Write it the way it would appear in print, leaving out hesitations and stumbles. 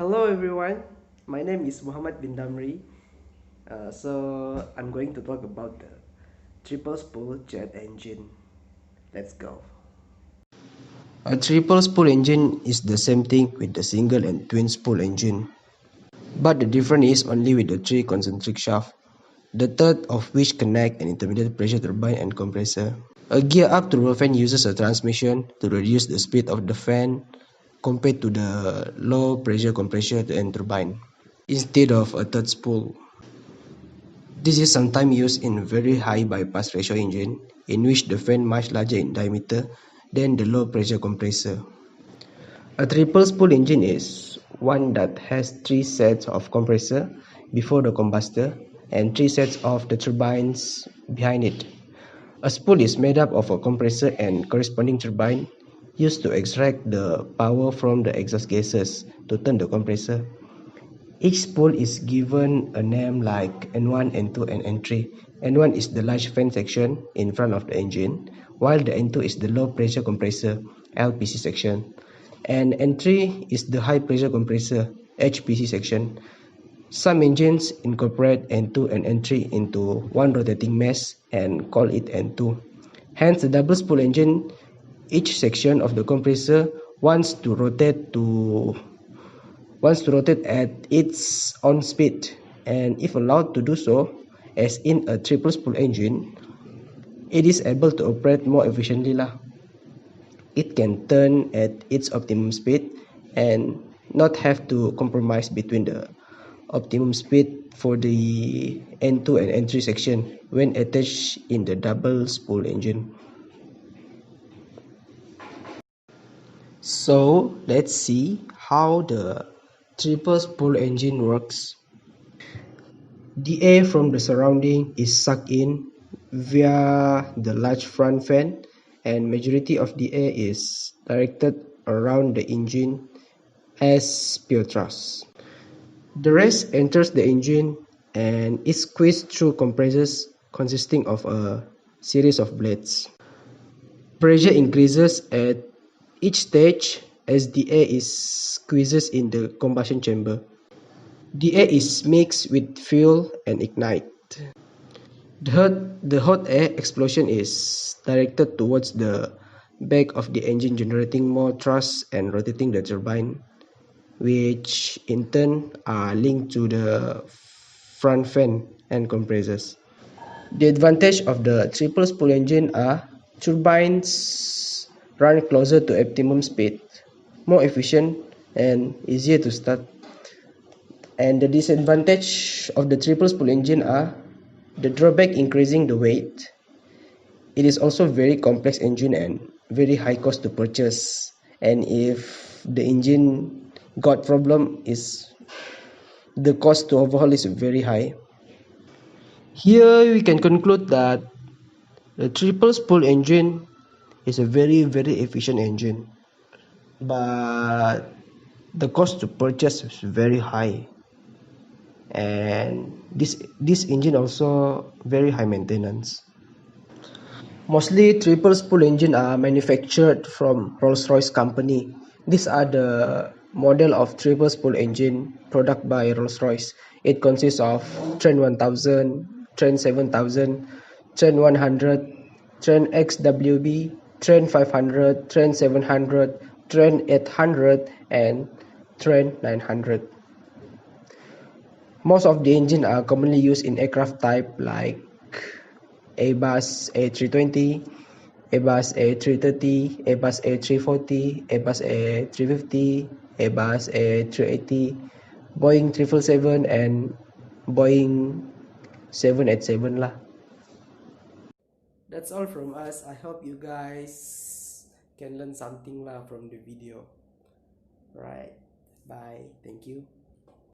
Hello everyone, my name is Muhammad bin Damri. So I'm going to talk about the triple-spool jet engine. Let's go. A triple-spool engine is the same thing with the single and twin-spool engine, but the difference is only with the three concentric shafts, the third of which connect an intermediate pressure turbine and compressor. A gear-up turbofan uses a transmission to reduce the speed of the fan compared to the low pressure compressor and turbine, instead of a third spool. This is sometimes used in very high bypass ratio engine, in which the fan much larger in diameter than the low pressure compressor. A triple spool engine is one that has 3 sets of compressor before the combustor and 3 sets of the turbines behind it. A spool is made up of a compressor and corresponding turbine used to extract the power from the exhaust gases to turn the compressor. Each spool is given a name like N1, N2, and N3. N1 is the large fan section in front of the engine, while the N2 is the low pressure compressor, LPC section, and N3 is the high pressure compressor, HPC section. Some engines incorporate N2 and N3 into one rotating mesh and call it N2. Hence, the double spool engine, each section of the compressor wants to rotate at its own speed, and if allowed to do so, as in a triple spool engine, it is able to operate more efficiently lah. It can turn at its optimum speed and not have to compromise between the optimum speed for the N2 and N3 section when attached in the double spool engine. So let's see how the triple spool engine works. The air from the surrounding is sucked in via the large front fan, and majority of the air is directed around the engine as pure thrust. The rest enters the engine and is squeezed through compressors consisting of a series of blades. Pressure increases at each stage as the air is squeezes in the combustion chamber. The air is mixed with fuel and ignite. The hot air explosion is directed towards the back of the engine, generating more thrust and rotating the turbine, which in turn are linked to the front fan and compressors. The advantage of the triple spool engine are turbines run closer to optimum speed, more efficient and easier to start. And the disadvantage of the triple spool engine are the drawback increasing the weight. It is also very complex engine and very high cost to purchase. And if the engine got problem, is the cost to overhaul is very high. Here we can conclude that the triple spool engine is a very efficient engine, but the cost to purchase is very high, and this engine also very high maintenance. Mostly triple spool engine are manufactured from Rolls-Royce company. These are the model of triple spool engine product by Rolls-Royce. It consists of Trent 1000, Trent 7000, Trent 100, Trent XWB, Trent 500, Trent 700, Trent 800, and Trent 900. Most of the engines are commonly used in aircraft type like Airbus A320, Airbus A330, Airbus A340, Airbus A350, Airbus A380, Boeing 777, and Boeing 787 lah. That's all from us. I hope you guys can learn something lah from the video. Right. Bye. Thank you.